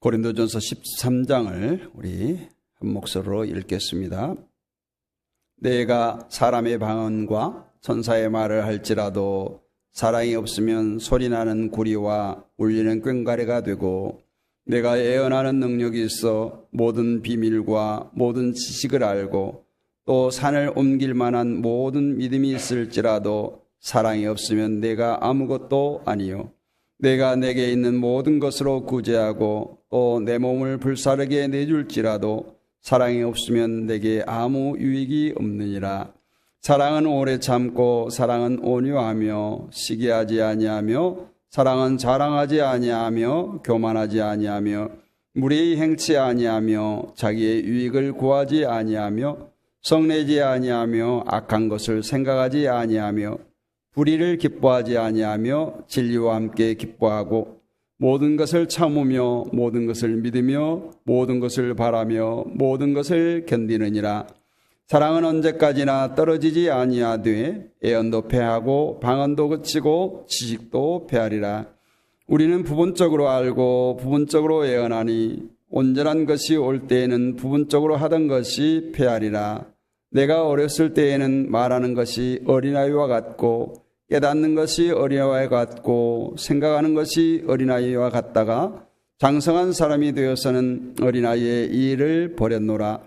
고린도전서 13장을 우리 한 목소리로 읽겠습니다. 내가 사람의 방언과 천사의 말을 할지라도 사랑이 없으면 소리나는 구리와 울리는 꽹과리가 되고, 내가 예언하는 능력이 있어 모든 비밀과 모든 지식을 알고 또 산을 옮길 만한 모든 믿음이 있을지라도 사랑이 없으면 내가 아무것도 아니요, 내가 내게 있는 모든 것으로 구제하고 또 내 몸을 불사르게 내줄지라도 사랑이 없으면 내게 아무 유익이 없느니라. 사랑은 오래 참고 사랑은 온유하며 시기하지 아니하며 사랑은 자랑하지 아니하며 교만하지 아니하며 무례히 행치 아니하며 자기의 유익을 구하지 아니하며 성내지 아니하며 악한 것을 생각하지 아니하며 불의를 기뻐하지 아니하며 진리와 함께 기뻐하고 모든 것을 참으며 모든 것을 믿으며 모든 것을 바라며 모든 것을 견디느니라. 사랑은 언제까지나 떨어지지 아니하되 애언도 패하고 방언도 그치고 지식도 패하리라. 우리는 부분적으로 알고 부분적으로 애언하니 온전한 것이 올 때에는 부분적으로 하던 것이 패하리라. 내가 어렸을 때에는 말하는 것이 어린아이와 같고 깨닫는 것이 어린아이와 같고 생각하는 것이 어린아이와 같다가 장성한 사람이 되어서는 어린아이의 일을 버렸노라.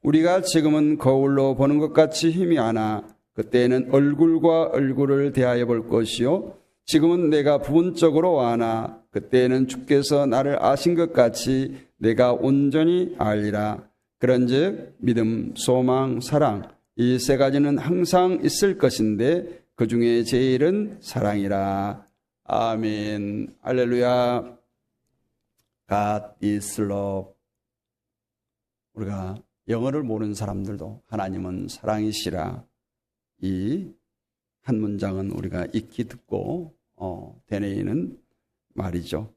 우리가 지금은 거울로 보는 것 같이 희미하나 그때에는 얼굴과 얼굴을 대하여 볼 것이요, 지금은 내가 부분적으로 아나 그때에는 주께서 나를 아신 것 같이 내가 온전히 알리라. 그런즉 믿음, 소망, 사랑 이 세 가지는 항상 있을 것인데 그 중에 제일은 사랑이라. 아멘. 할렐루야. God is love. 우리가 영어를 모르는 사람들도 하나님은 사랑이시라, 이 한 문장은 우리가 익히 듣고 되뇌이는 말이죠.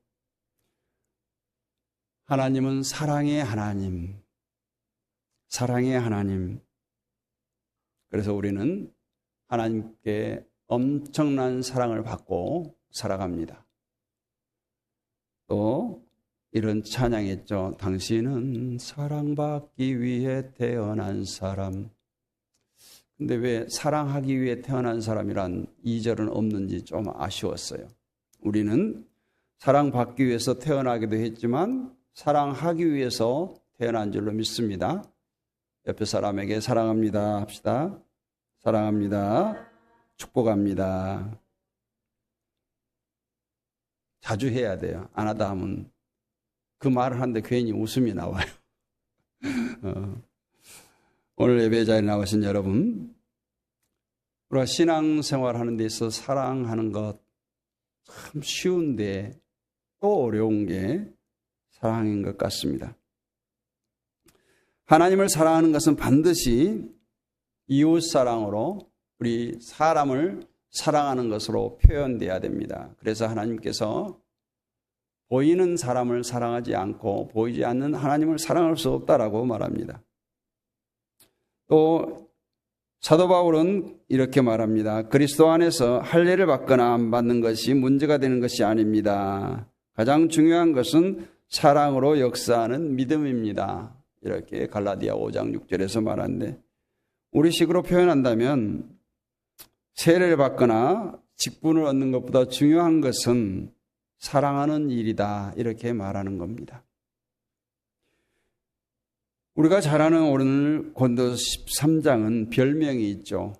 하나님은 사랑의 하나님, 사랑의 하나님. 그래서 우리는 하나님께 엄청난 사랑을 받고 살아갑니다. 또 이런 찬양했죠. 당신은 사랑받기 위해 태어난 사람. 근데 왜 사랑하기 위해 태어난 사람이란 2절은 없는지 좀 아쉬웠어요. 우리는 사랑받기 위해서 태어나기도 했지만 사랑하기 위해서 태어난 줄로 믿습니다. 옆에 사람에게 사랑합니다 합시다. 사랑합니다. 축복합니다. 자주 해야 돼요. 안 하다 하면 그 말을 하는데 괜히 웃음이 나와요. 오늘 예배 자리에 나오신 여러분, 우리가 신앙생활 하는 데 있어서 사랑하는 것 참 쉬운데 또 어려운 게 사랑인 것 같습니다. 하나님을 사랑하는 것은 반드시 이웃사랑으로 우리 사람을 사랑하는 것으로 표현돼야 됩니다. 그래서 하나님께서 보이는 사람을 사랑하지 않고 보이지 않는 하나님을 사랑할 수 없다라고 말합니다. 또 사도 바울은 이렇게 말합니다. 그리스도 안에서 할례를 받거나 안 받는 것이 문제가 되는 것이 아닙니다. 가장 중요한 것은 사랑으로 역사하는 믿음입니다. 이렇게 갈라디아 5장 6절에서 말하는데, 우리식으로 표현한다면 세례를 받거나 직분을 얻는 것보다 중요한 것은 사랑하는 일이다, 이렇게 말하는 겁니다. 우리가 잘 아는 오늘 고린도 13장은 별명이 있죠.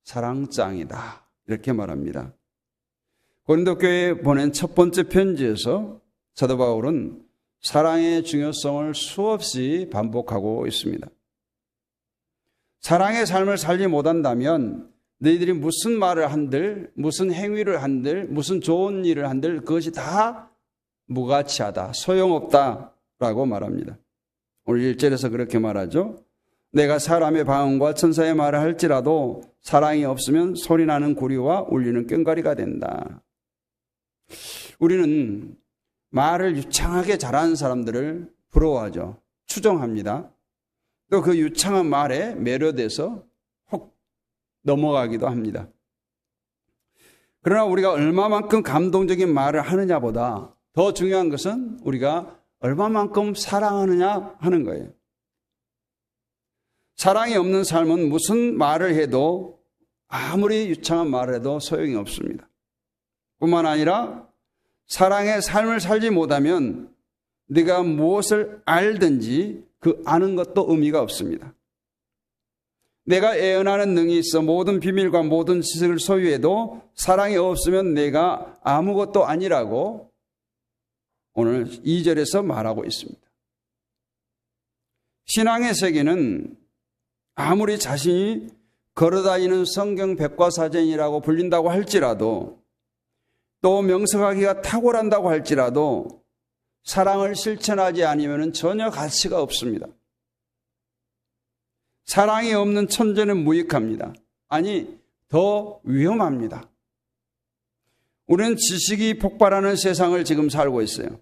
사랑장이다, 이렇게 말합니다. 고린도 교회에 보낸 첫 번째 편지에서 사도 바울은 사랑의 중요성을 수없이 반복하고 있습니다. 사랑의 삶을 살지 못한다면 너희들이 무슨 말을 한들, 무슨 행위를 한들, 무슨 좋은 일을 한들 그것이 다 무가치하다, 소용없다라고 말합니다. 오늘 1절에서 그렇게 말하죠. 내가 사람의 방언과 천사의 말을 할지라도 사랑이 없으면 소리나는 구리와 울리는 꽹과리가 된다. 우리는 말을 유창하게 잘하는 사람들을 부러워하죠. 추종합니다. 또 그 유창한 말에 매료돼서 혹 넘어가기도 합니다. 그러나 우리가 얼마만큼 감동적인 말을 하느냐보다 더 중요한 것은 우리가 얼마만큼 사랑하느냐 하는 거예요. 사랑이 없는 삶은 무슨 말을 해도 아무리 유창한 말을 해도 소용이 없습니다. 뿐만 아니라 사랑의 삶을 살지 못하면 네가 무엇을 알든지 그 아는 것도 의미가 없습니다. 내가 예언하는 능이 있어 모든 비밀과 모든 지식을 소유해도 사랑이 없으면 내가 아무것도 아니라고 오늘 2절에서 말하고 있습니다. 신앙의 세계는 아무리 자신이 걸어다니는 성경 백과사전이라고 불린다고 할지라도 또 명석하기가 탁월한다고 할지라도 사랑을 실천하지 않으면 전혀 가치가 없습니다. 사랑이 없는 천재는 무익합니다. 아니, 더 위험합니다. 우리는 지식이 폭발하는 세상을 지금 살고 있어요.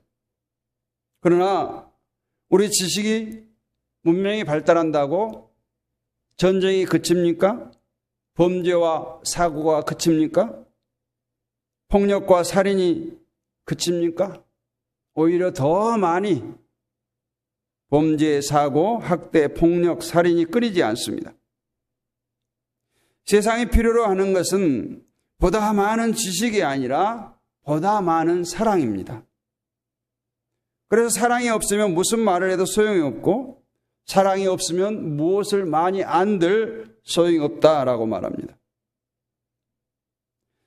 그러나 우리 지식이 문명이 발달한다고 전쟁이 그칩니까? 범죄와 사고가 그칩니까? 폭력과 살인이 그칩니까? 오히려 더 많이 범죄, 사고, 학대, 폭력, 살인이 끊이지 않습니다. 세상이 필요로 하는 것은 보다 많은 지식이 아니라 보다 많은 사랑입니다. 그래서 사랑이 없으면 무슨 말을 해도 소용이 없고 사랑이 없으면 무엇을 많이 안들 소용이 없다라고 말합니다.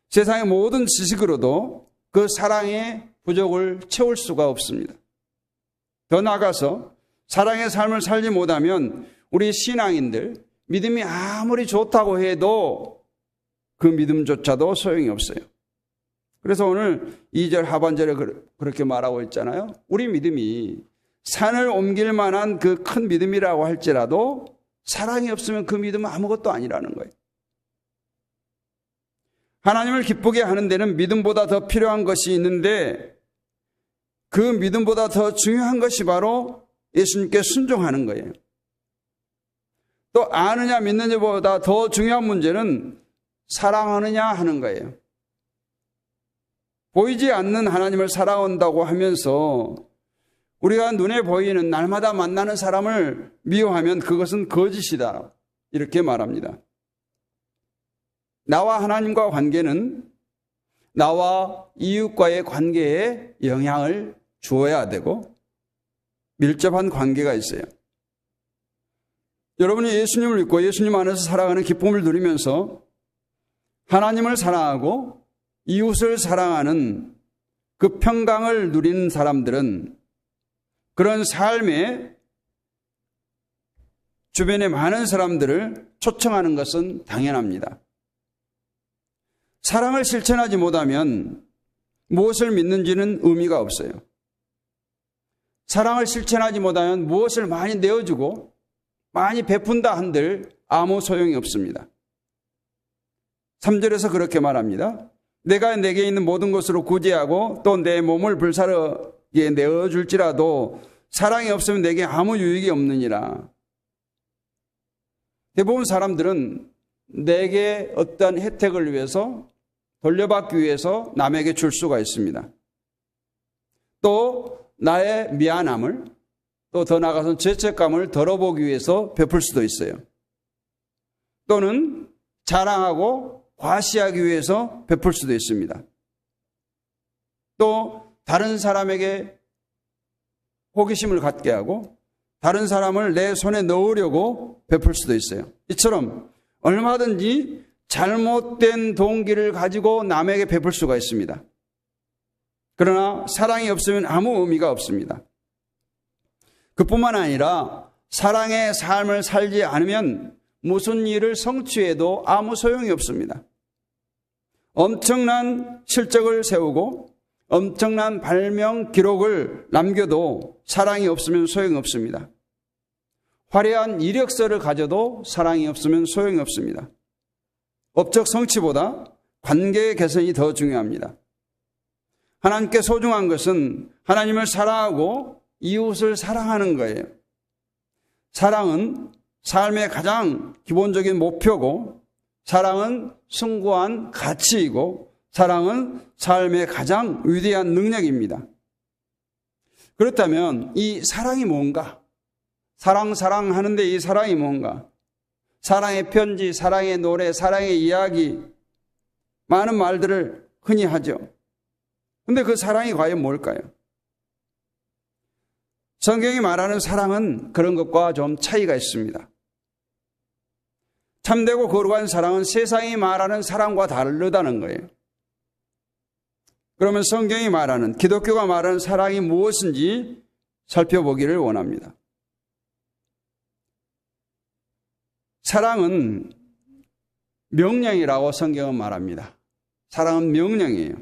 세상의 모든 지식으로도 그 사랑의 부족을 채울 수가 없습니다. 더 나아가서 사랑의 삶을 살지 못하면 우리 신앙인들 믿음이 아무리 좋다고 해도 그 믿음조차도 소용이 없어요. 그래서 오늘 2절 하반절에 그렇게 말하고 있잖아요. 우리 믿음이 산을 옮길 만한 그 큰 믿음이라고 할지라도 사랑이 없으면 그 믿음은 아무것도 아니라는 거예요. 하나님을 기쁘게 하는 데는 믿음보다 더 필요한 것이 있는데 그 믿음보다 더 중요한 것이 바로 예수님께 순종하는 거예요. 또 아느냐 믿느냐보다 더 중요한 문제는 사랑하느냐 하는 거예요. 보이지 않는 하나님을 사랑한다고 하면서 우리가 눈에 보이는 날마다 만나는 사람을 미워하면 그것은 거짓이다. 이렇게 말합니다. 나와 하나님과 관계는 나와 이웃과의 관계에 영향을 주어야 되고 밀접한 관계가 있어요. 여러분이 예수님을 믿고 예수님 안에서 살아가는 기쁨을 누리면서 하나님을 사랑하고 이웃을 사랑하는 그 평강을 누리는 사람들은 그런 삶에 주변의 많은 사람들을 초청하는 것은 당연합니다. 사랑을 실천하지 못하면 무엇을 믿는지는 의미가 없어요. 사랑을 실천하지 못하면 무엇을 많이 내어주고 많이 베푼다 한들 아무 소용이 없습니다. 3절에서 그렇게 말합니다. 내가 내게 있는 모든 것으로 구제하고 또 내 몸을 불사르게 내어줄지라도 사랑이 없으면 내게 아무 유익이 없느니라. 대부분 사람들은 내게 어떤 혜택을 위해서 돌려받기 위해서 남에게 줄 수가 있습니다. 또 나의 미안함을 또 더 나아가서 죄책감을 덜어보기 위해서 베풀 수도 있어요. 또는 자랑하고 과시하기 위해서 베풀 수도 있습니다. 또 다른 사람에게 호기심을 갖게 하고 다른 사람을 내 손에 넣으려고 베풀 수도 있어요. 이처럼 얼마든지 잘못된 동기를 가지고 남에게 베풀 수가 있습니다. 그러나 사랑이 없으면 아무 의미가 없습니다. 그뿐만 아니라 사랑의 삶을 살지 않으면 무슨 일을 성취해도 아무 소용이 없습니다. 엄청난 실적을 세우고 엄청난 발명 기록을 남겨도 사랑이 없으면 소용이 없습니다. 화려한 이력서를 가져도 사랑이 없으면 소용이 없습니다. 업적 성취보다 관계의 개선이 더 중요합니다. 하나님께 소중한 것은 하나님을 사랑하고 이웃을 사랑하는 거예요. 사랑은 삶의 가장 기본적인 목표고 사랑은 숭고한 가치이고 사랑은 삶의 가장 위대한 능력입니다. 그렇다면 이 사랑이 뭔가? 사랑하는데 이 사랑이 뭔가? 사랑의 편지, 사랑의 노래, 사랑의 이야기, 많은 말들을 흔히 하죠. 근데 그 사랑이 과연 뭘까요? 성경이 말하는 사랑은 그런 것과 좀 차이가 있습니다. 참되고 거룩한 사랑은 세상이 말하는 사랑과 다르다는 거예요. 그러면 성경이 말하는, 기독교가 말하는 사랑이 무엇인지 살펴보기를 원합니다. 사랑은 명령이라고 성경은 말합니다. 사랑은 명령이에요.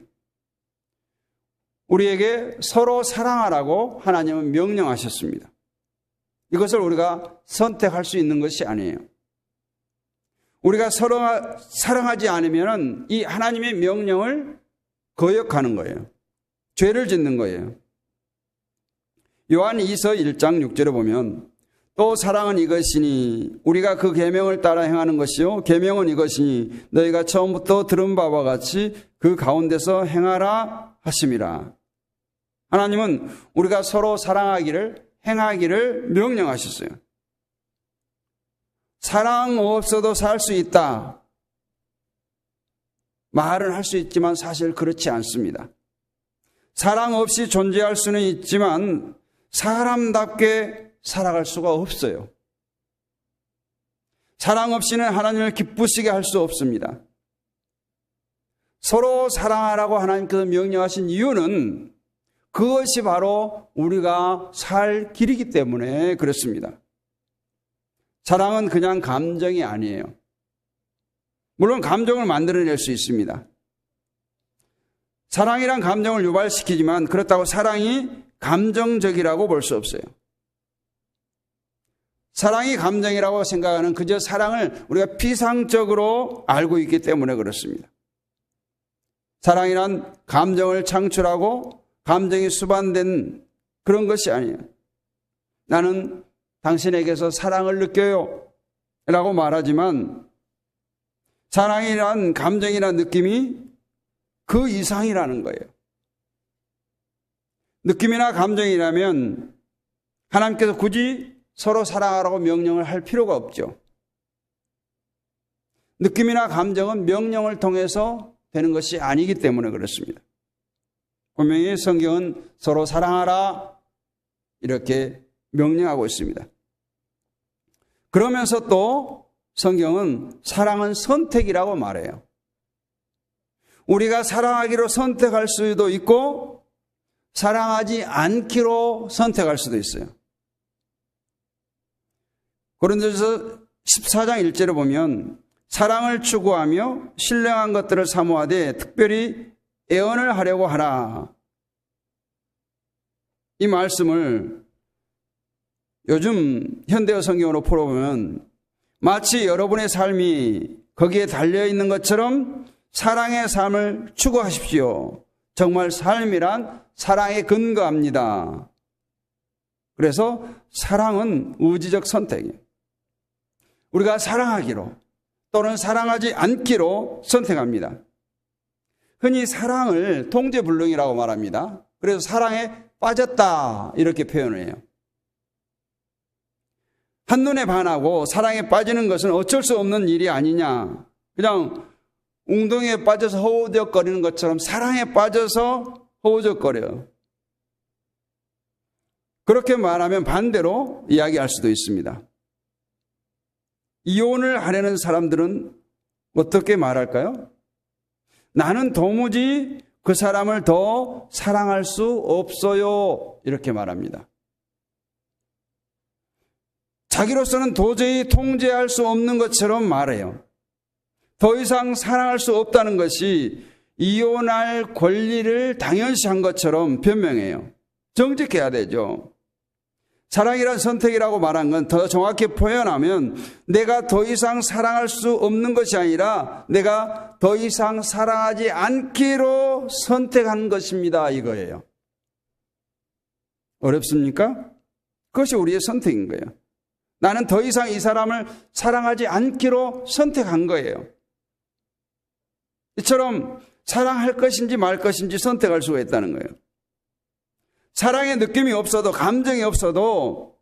우리에게 서로 사랑하라고 하나님은 명령하셨습니다. 이것을 우리가 선택할 수 있는 것이 아니에요. 우리가 서로 사랑하지 않으면 이 하나님의 명령을 거역하는 거예요. 죄를 짓는 거예요. 요한 2서 1장 6절에 보면 또 사랑은 이것이니 우리가 그 계명을 따라 행하는 것이요 계명은 이것이니 너희가 처음부터 들은 바와 같이 그 가운데서 행하라 하심이라. 하나님은 우리가 서로 사랑하기를 행하기를 명령하셨어요. 사랑 없어도 살 수 있다. 말은 할 수 있지만 사실 그렇지 않습니다. 사랑 없이 존재할 수는 있지만 사람답게 살아갈 수가 없어요. 사랑 없이는 하나님을 기쁘시게 할 수 없습니다. 서로 사랑하라고 하나님께서 명령하신 이유는 그것이 바로 우리가 살 길이기 때문에 그렇습니다. 사랑은 그냥 감정이 아니에요. 물론 감정을 만들어낼 수 있습니다. 사랑이란 감정을 유발시키지만 그렇다고 사랑이 감정적이라고 볼 수 없어요. 사랑이 감정이라고 생각하는 그저 사랑을 우리가 피상적으로 알고 있기 때문에 그렇습니다. 사랑이란 감정을 창출하고 감정이 수반된 그런 것이 아니에요. 나는 당신에게서 사랑을 느껴요 라고 말하지만 사랑이란 감정이란 느낌이 그 이상이라는 거예요. 느낌이나 감정이라면 하나님께서 굳이 서로 사랑하라고 명령을 할 필요가 없죠. 느낌이나 감정은 명령을 통해서 되는 것이 아니기 때문에 그렇습니다. 분명히 성경은 서로 사랑하라 이렇게 명령하고 있습니다. 그러면서 또 성경은 사랑은 선택이라고 말해요. 우리가 사랑하기로 선택할 수도 있고 사랑하지 않기로 선택할 수도 있어요. 고린도전서 14장 1절에 보면 사랑을 추구하며 신령한 것들을 사모하되 특별히 애언을 하려고 하라. 이 말씀을 요즘 현대어 성경으로 풀어보면 마치 여러분의 삶이 거기에 달려있는 것처럼 사랑의 삶을 추구하십시오. 정말 삶이란 사랑에 근거합니다. 그래서 사랑은 의지적 선택이에요. 우리가 사랑하기로 또는 사랑하지 않기로 선택합니다. 흔히 사랑을 통제불능이라고 말합니다. 그래서 사랑에 빠졌다 이렇게 표현을 해요. 한눈에 반하고 사랑에 빠지는 것은 어쩔 수 없는 일이 아니냐. 그냥 웅덩이에 빠져서 허우적거리는 것처럼 사랑에 빠져서 허우적거려요. 그렇게 말하면 반대로 이야기할 수도 있습니다. 이혼을 하려는 사람들은 어떻게 말할까요? 나는 도무지 그 사람을 더 사랑할 수 없어요. 이렇게 말합니다. 자기로서는 도저히 통제할 수 없는 것처럼 말해요. 더 이상 사랑할 수 없다는 것이 이혼할 권리를 당연시한 것처럼 변명해요. 정직해야 되죠. 사랑이란 선택이라고 말한 건 더 정확히 표현하면 내가 더 이상 사랑할 수 없는 것이 아니라 내가 더 이상 사랑하지 않기로 선택한 것입니다. 이거예요. 어렵습니까? 그것이 우리의 선택인 거예요. 나는 더 이상 이 사람을 사랑하지 않기로 선택한 거예요. 이처럼 사랑할 것인지 말 것인지 선택할 수가 있다는 거예요. 사랑의 느낌이 없어도, 감정이 없어도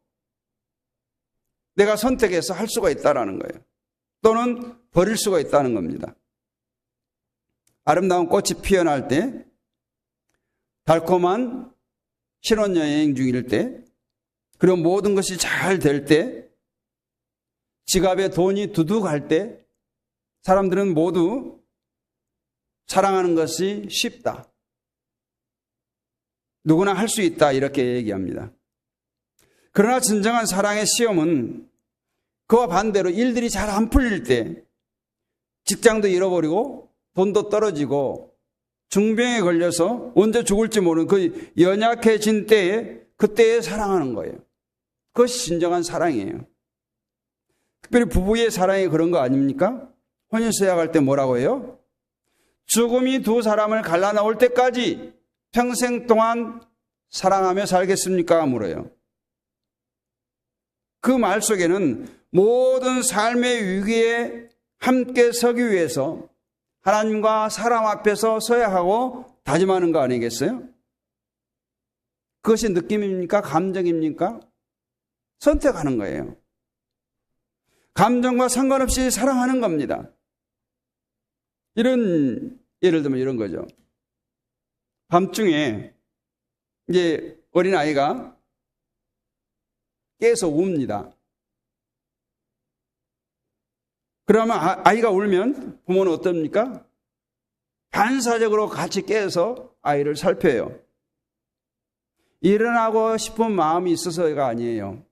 내가 선택해서 할 수가 있다는 거예요. 또는 버릴 수가 있다는 겁니다. 아름다운 꽃이 피어날 때, 달콤한 신혼여행 중일 때, 그리고 모든 것이 잘 될 때, 지갑에 돈이 두둑할 때, 사람들은 모두 사랑하는 것이 쉽다, 누구나 할 수 있다, 이렇게 얘기합니다. 그러나 진정한 사랑의 시험은 그와 반대로 일들이 잘 안 풀릴 때, 직장도 잃어버리고 돈도 떨어지고 중병에 걸려서 언제 죽을지 모르는 그 연약해진 때에, 그때에 사랑하는 거예요. 그것이 진정한 사랑이에요. 특별히 부부의 사랑이 그런 거 아닙니까? 혼인서약할 때 뭐라고 해요? 죽음이 두 사람을 갈라놓을 때까지 평생 동안 사랑하며 살겠습니까? 물어요. 그 말 속에는 모든 삶의 위기에 함께 서기 위해서 하나님과 사람 앞에서 서야 하고 다짐하는 거 아니겠어요? 그것이 느낌입니까? 감정입니까? 선택하는 거예요. 감정과 상관없이 사랑하는 겁니다. 예를 들면 이런 거죠. 밤중에 이제 어린아이가 깨서 웁니다. 그러면 아이가 울면 부모는 어떻습니까? 반사적으로 같이 깨서 아이를 살펴요. 일어나고 싶은 마음이 있어서가 아니에요.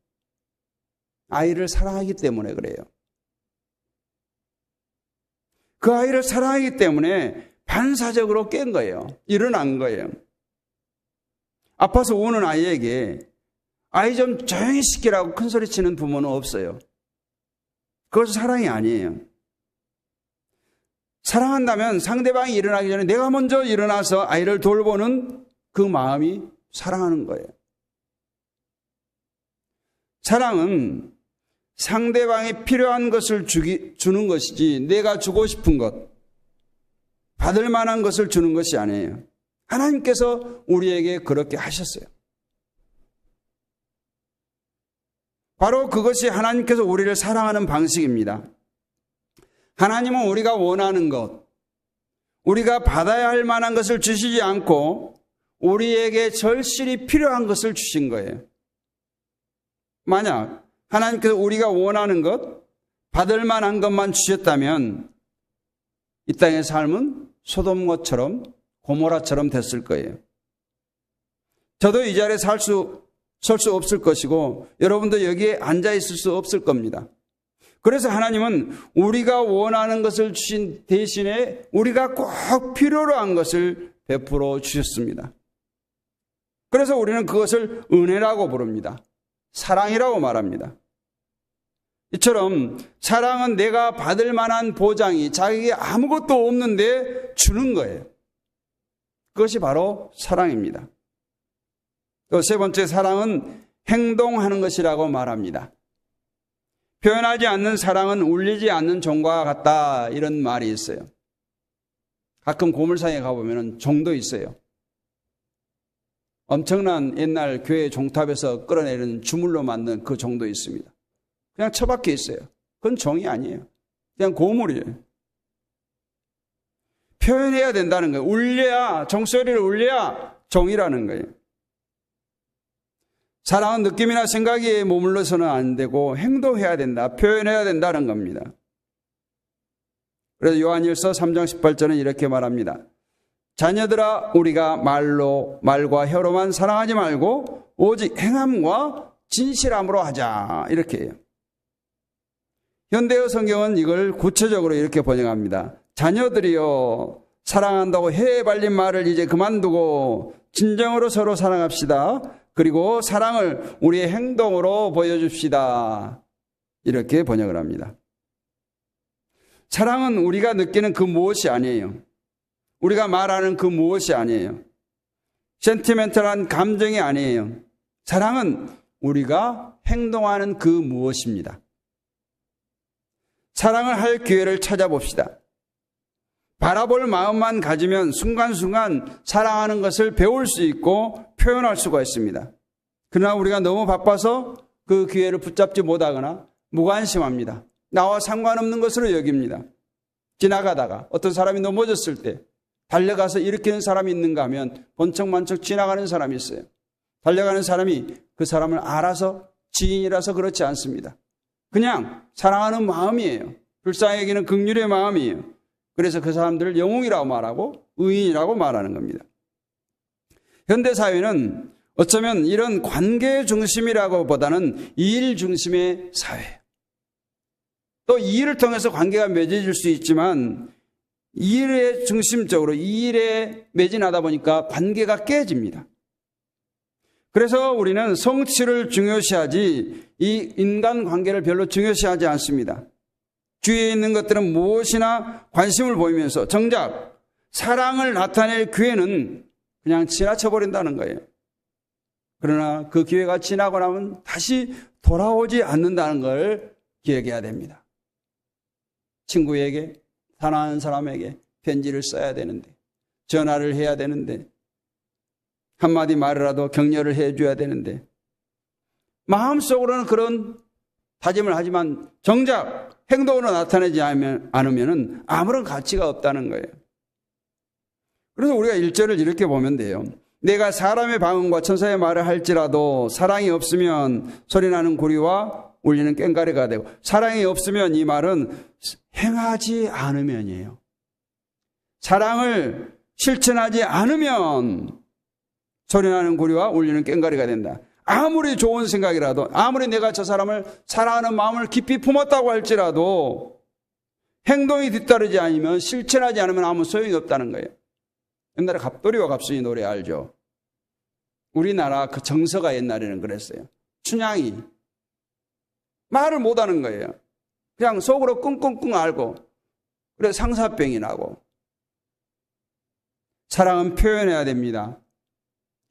아이를 사랑하기 때문에 그래요. 그 아이를 사랑하기 때문에 반사적으로 깬 거예요. 일어난 거예요. 아파서 우는 아이에게 아이 좀 조용히 시키라고 큰 소리 치는 부모는 없어요. 그것은 사랑이 아니에요. 사랑한다면 상대방이 일어나기 전에 내가 먼저 일어나서 아이를 돌보는 그 마음이 사랑하는 거예요. 사랑은 상대방이 필요한 것을 주는 것이지 내가 주고 싶은 것, 받을 만한 것을 주는 것이 아니에요. 하나님께서 우리에게 그렇게 하셨어요. 바로 그것이 하나님께서 우리를 사랑하는 방식입니다. 하나님은 우리가 원하는 것, 우리가 받아야 할 만한 것을 주시지 않고 우리에게 절실히 필요한 것을 주신 거예요. 만약 하나님께서 우리가 원하는 것, 받을 만한 것만 주셨다면 이 땅의 삶은 소돔것처럼 고모라처럼 됐을 거예요. 저도 이 자리에 설 수 없을 것이고 여러분도 여기에 앉아 있을 수 없을 겁니다. 그래서 하나님은 우리가 원하는 것을 주신 대신에 우리가 꼭 필요로 한 것을 베풀어 주셨습니다. 그래서 우리는 그것을 은혜라고 부릅니다. 사랑이라고 말합니다. 이처럼 사랑은 내가 받을 만한 보장이 자기에게 아무것도 없는데 주는 거예요. 그것이 바로 사랑입니다. 또 세 번째, 사랑은 행동하는 것이라고 말합니다. 표현하지 않는 사랑은 울리지 않는 종과 같다, 이런 말이 있어요. 가끔 고물상에 가보면 종도 있어요. 엄청난 옛날 교회 종탑에서 끌어내리는 주물로 만든 그 종도 있습니다. 그냥 처박혀 있어요. 그건 종이 아니에요. 그냥 고물이에요. 표현해야 된다는 거예요. 울려야, 종소리를 울려야 종이라는 거예요. 사랑은 느낌이나 생각에 머물러서는 안 되고 행동해야 된다, 표현해야 된다는 겁니다. 그래서 요한일서 3장 18절은 이렇게 말합니다. 자녀들아, 우리가 말과 혀로만 사랑하지 말고 오직 행함과 진실함으로 하자, 이렇게 해요. 현대어 성경은 이걸 구체적으로 이렇게 번역합니다. 자녀들이여, 사랑한다고 혀에 발린 말을 이제 그만두고 진정으로 서로 사랑합시다. 그리고 사랑을 우리의 행동으로 보여줍시다. 이렇게 번역을 합니다. 사랑은 우리가 느끼는 그 무엇이 아니에요. 우리가 말하는 그 무엇이 아니에요. 센티멘털한 감정이 아니에요. 사랑은 우리가 행동하는 그 무엇입니다. 사랑을 할 기회를 찾아봅시다. 바라볼 마음만 가지면 순간순간 사랑하는 것을 배울 수 있고 표현할 수가 있습니다. 그러나 우리가 너무 바빠서 그 기회를 붙잡지 못하거나 무관심합니다. 나와 상관없는 것으로 여깁니다. 지나가다가 어떤 사람이 넘어졌을 때 달려가서 일으키는 사람이 있는가 하면 번쩍만쩍 지나가는 사람이 있어요. 달려가는 사람이 그 사람을 알아서 지인이라서 그렇지 않습니다. 그냥 사랑하는 마음이에요. 불쌍히 여기는 긍휼의 마음이에요. 그래서 그 사람들을 영웅이라고 말하고 의인이라고 말하는 겁니다. 현대사회는 어쩌면 이런 관계 중심이라고 보다는 일 중심의 사회예요. 또 이 일을 통해서 관계가 맺어질 수 있지만 이 일에 중심적으로 이 일에 매진하다 보니까 관계가 깨집니다. 그래서 우리는 성취를 중요시하지 이 인간관계를 별로 중요시하지 않습니다. 주위에 있는 것들은 무엇이나 관심을 보이면서 정작 사랑을 나타낼 기회는 그냥 지나쳐버린다는 거예요. 그러나 그 기회가 지나고 나면 다시 돌아오지 않는다는 걸 기억해야 됩니다. 친구에게, 사랑하는 사람에게 편지를 써야 되는데, 전화를 해야 되는데, 한마디 말이라도 격려를 해줘야 되는데, 마음속으로는 그런 다짐을 하지만 정작 행동으로 나타내지 않으면 아무런 가치가 없다는 거예요. 그래서 우리가 1절을 이렇게 보면 돼요. 내가 사람의 방언과 천사의 말을 할지라도 사랑이 없으면 소리나는 구리와 울리는 꽹과리가 되고, 사랑이 없으면 이 말은 행하지 않으면이에요. 사랑을 실천하지 않으면 소리나는 구리와 울리는 꽹과리가 된다. 아무리 좋은 생각이라도, 아무리 내가 저 사람을 사랑하는 마음을 깊이 품었다고 할지라도 행동이 뒤따르지 않으면, 실천하지 않으면 아무 소용이 없다는 거예요. 옛날에 갑돌이와 갑순이 노래 알죠? 우리나라 그 정서가 옛날에는 그랬어요. 춘향이 말을 못하는 거예요. 그냥 속으로 끙끙끙 앓고, 그래서 상사병이 나고. 사랑은 표현해야 됩니다.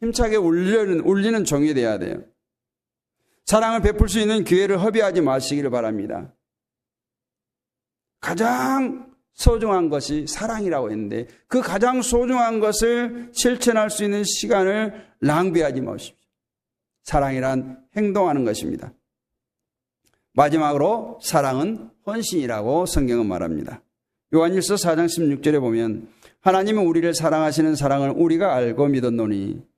힘차게 울리는 종이 돼야 돼요. 사랑을 베풀 수 있는 기회를 허비하지 마시기를 바랍니다. 가장 소중한 것이 사랑이라고 했는데 그 가장 소중한 것을 실천할 수 있는 시간을 낭비하지 마십시오. 사랑이란 행동하는 것입니다. 마지막으로 사랑은 헌신이라고 성경은 말합니다. 요한일서 4장 16절에 보면 하나님은 우리를 사랑하시는 사랑을 우리가 알고 믿었노니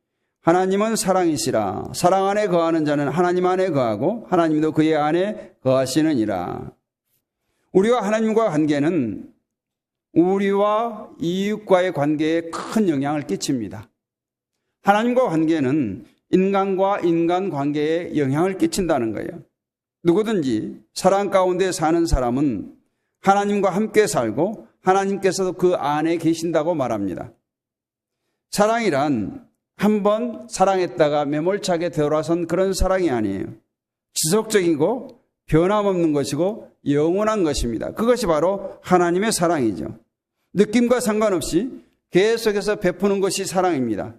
하나님은 사랑이시라. 사랑 안에 거하는 자는 하나님 안에 거하고 하나님도 그의 안에 거하시느니라. 우리와 하나님과 관계는 우리와 이웃과의 관계에 큰 영향을 끼칩니다. 하나님과 관계는 인간과 인간 관계에 영향을 끼친다는 거예요. 누구든지 사랑 가운데 사는 사람은 하나님과 함께 살고 하나님께서도 그 안에 계신다고 말합니다. 사랑이란 한번 사랑했다가 매몰차게 돌아선 그런 사랑이 아니에요. 지속적이고 변함없는 것이고 영원한 것입니다. 그것이 바로 하나님의 사랑이죠. 느낌과 상관없이 계속해서 베푸는 것이 사랑입니다.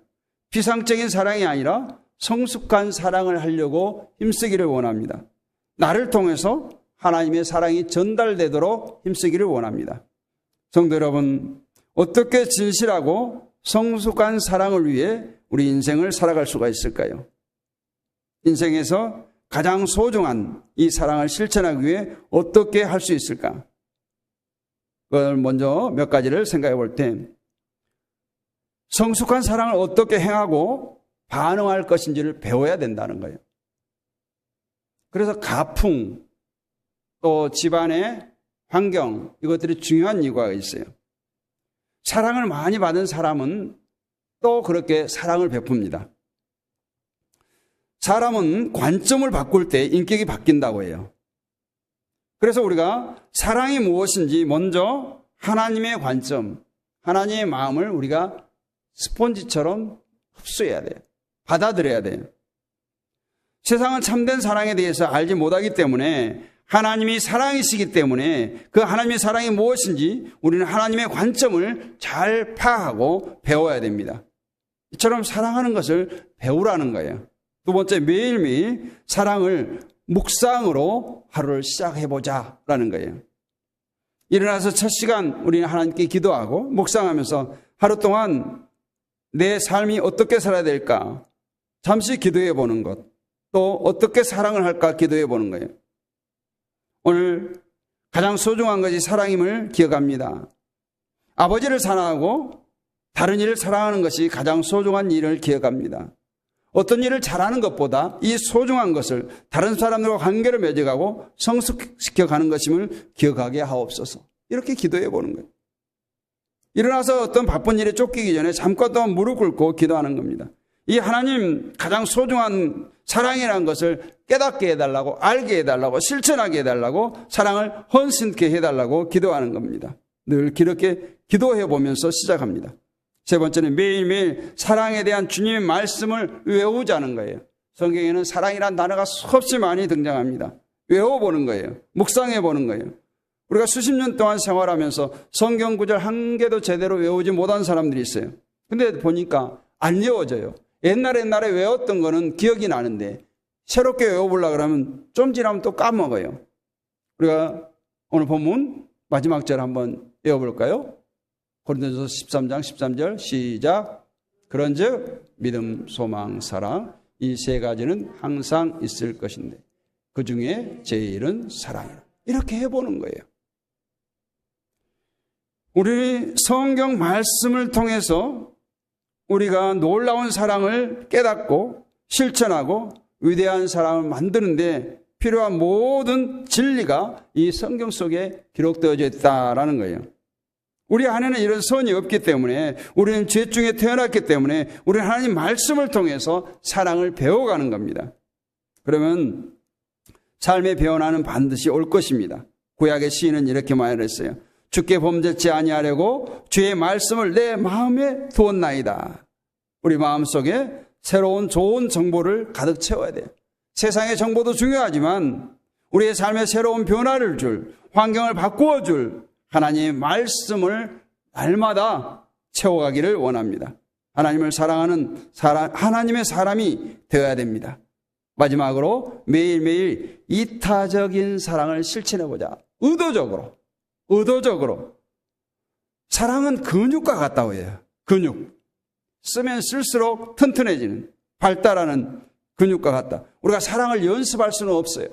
피상적인 사랑이 아니라 성숙한 사랑을 하려고 힘쓰기를 원합니다. 나를 통해서 하나님의 사랑이 전달되도록 힘쓰기를 원합니다. 성도 여러분, 어떻게 진실하고 성숙한 사랑을 위해 우리 인생을 살아갈 수가 있을까요? 인생에서 가장 소중한 이 사랑을 실천하기 위해 어떻게 할 수 있을까? 그걸 먼저 몇 가지를 생각해 볼 때 성숙한 사랑을 어떻게 행하고 반응할 것인지를 배워야 된다는 거예요. 그래서 가풍, 또 집안의 환경, 이것들이 중요한 이유가 있어요. 사랑을 많이 받은 사람은 또 그렇게 사랑을 베풉니다. 사람은 관점을 바꿀 때 인격이 바뀐다고 해요. 그래서 우리가 사랑이 무엇인지 먼저 하나님의 관점, 하나님의 마음을 우리가 스폰지처럼 흡수해야 돼요. 받아들여야 돼요. 세상은 참된 사랑에 대해서 알지 못하기 때문에 하나님이 사랑이시기 때문에 그 하나님의 사랑이 무엇인지 우리는 하나님의 관점을 잘 파악하고 배워야 됩니다. 이처럼 사랑하는 것을 배우라는 거예요. 두 번째, 매일매일 사랑을 묵상으로 하루를 시작해보자라는 거예요. 일어나서 첫 시간 우리는 하나님께 기도하고 묵상하면서 하루 동안 내 삶이 어떻게 살아야 될까 잠시 기도해 보는 것, 또 어떻게 사랑을 할까 기도해 보는 거예요. 오늘 가장 소중한 것이 사랑임을 기억합니다. 아버지를 사랑하고 다른 일을 사랑하는 것이 가장 소중한 일을 기억합니다. 어떤 일을 잘하는 것보다 이 소중한 것을 다른 사람들과 관계를 맺어가고 성숙시켜가는 것임을 기억하게 하옵소서. 이렇게 기도해 보는 거예요. 일어나서 어떤 바쁜 일에 쫓기기 전에 잠깐 동안 무릎 꿇고 기도하는 겁니다. 이 하나님 가장 소중한 사랑이라는 것을 깨닫게 해달라고, 알게 해달라고, 실천하게 해달라고, 사랑을 헌신케 해달라고 기도하는 겁니다. 늘 그렇게 기도해 보면서 시작합니다. 세 번째는 매일매일 사랑에 대한 주님의 말씀을 외우자는 거예요. 성경에는 사랑이란 단어가 수없이 많이 등장합니다. 외워보는 거예요. 묵상해 보는 거예요. 우리가 수십 년 동안 생활하면서 성경 구절 한 개도 제대로 외우지 못한 사람들이 있어요. 근데 보니까 안 외워져요. 옛날에 외웠던 거는 기억이 나는데 새롭게 외워보려고 그러면 좀 지나면 또 까먹어요. 우리가 오늘 본문 마지막 절 한번 외워볼까요? 고린도전서 13장 13절 시작. 그런즉 믿음, 소망, 사랑 이 세 가지는 항상 있을 것인데 그 중에 제일은 사랑이라. 이렇게 해보는 거예요. 우리 성경 말씀을 통해서 우리가 놀라운 사랑을 깨닫고 실천하고 위대한 사랑을 만드는데 필요한 모든 진리가 이 성경 속에 기록되어져 있다라는 거예요. 우리 안에는 이런 선이 없기 때문에, 우리는 죄 중에 태어났기 때문에 우리는 하나님 말씀을 통해서 사랑을 배워가는 겁니다. 그러면 삶의 변화는 반드시 올 것입니다. 구약의 시인은 이렇게 말했어요. 주께 범죄치 아니하려고 주의 말씀을 내 마음에 두었나이다. 우리 마음속에 새로운 좋은 정보를 가득 채워야 돼요. 세상의 정보도 중요하지만 우리의 삶에 새로운 변화를 줄, 환경을 바꾸어 줄 하나님의 말씀을 날마다 채워가기를 원합니다. 하나님을 사랑하는 하나님의 사람이 되어야 됩니다. 마지막으로 매일매일 이타적인 사랑을 실천해보자. 의도적으로. 사랑은 근육과 같다고 해요. 근육. 쓰면 쓸수록 튼튼해지는, 발달하는 근육과 같다. 우리가 사랑을 연습할 수는 없어요.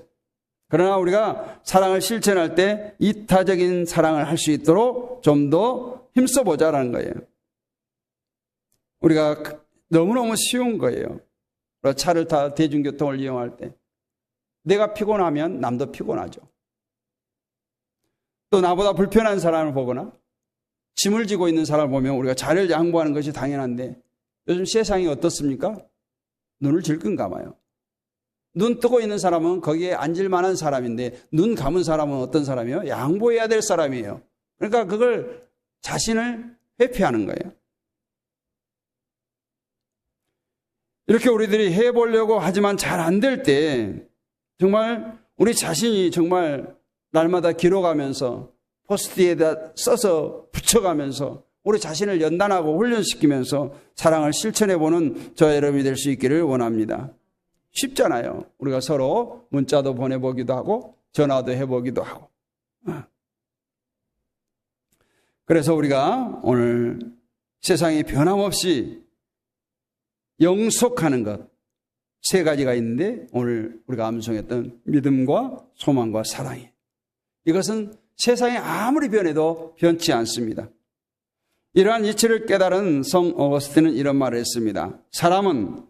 그러나 우리가 사랑을 실천할 때 이타적인 사랑을 할 수 있도록 좀 더 힘써보자라는 거예요. 우리가 너무너무 쉬운 거예요. 차를 타 대중교통을 이용할 때 내가 피곤하면 남도 피곤하죠. 또 나보다 불편한 사람을 보거나 짐을 지고 있는 사람을 보면 우리가 자리를 양보하는 것이 당연한데 요즘 세상이 어떻습니까? 눈을 질끈 감아요. 눈 뜨고 있는 사람은 거기에 앉을 만한 사람인데 눈 감은 사람은 어떤 사람이에요? 양보해야 될 사람이에요. 그러니까 그걸 자신을 회피하는 거예요. 이렇게 우리들이 해보려고 하지만 잘 안 될 때 정말 우리 자신이 정말 날마다 기록하면서 포스트잇에다 써서 붙여가면서 우리 자신을 연단하고 훈련시키면서 사랑을 실천해보는 저 여러분이 될 수 있기를 원합니다. 쉽잖아요. 우리가 서로 문자도 보내보기도 하고 전화도 해보기도 하고. 그래서 우리가 오늘 세상이 변함없이 영속하는 것 세 가지가 있는데 오늘 우리가 암송했던 믿음과 소망과 사랑이, 이것은 세상이 아무리 변해도 변치 않습니다. 이러한 이치를 깨달은 성 어거스틴은 이런 말을 했습니다. 사람은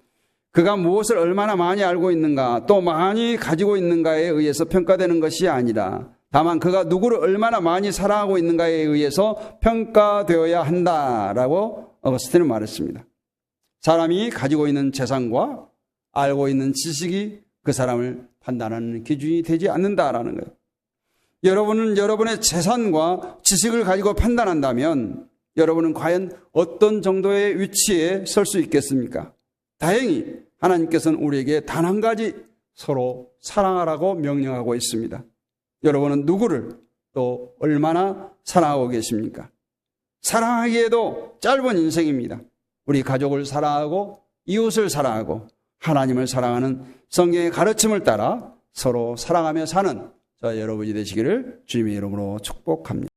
그가 무엇을 얼마나 많이 알고 있는가 또 많이 가지고 있는가에 의해서 평가되는 것이 아니라 다만 그가 누구를 얼마나 많이 사랑하고 있는가에 의해서 평가되어야 한다라고 어거스틴은 말했습니다. 사람이 가지고 있는 재산과 알고 있는 지식이 그 사람을 판단하는 기준이 되지 않는다라는 거예요. 여러분은 여러분의 재산과 지식을 가지고 판단한다면 여러분은 과연 어떤 정도의 위치에 설 수 있겠습니까? 다행히 하나님께서는 우리에게 단 한 가지 서로 사랑하라고 명령하고 있습니다. 여러분은 누구를 또 얼마나 사랑하고 계십니까? 사랑하기에도 짧은 인생입니다. 우리 가족을 사랑하고 이웃을 사랑하고 하나님을 사랑하는 성경의 가르침을 따라 서로 사랑하며 사는 저 여러분이 되시기를 주님의 이름으로 축복합니다.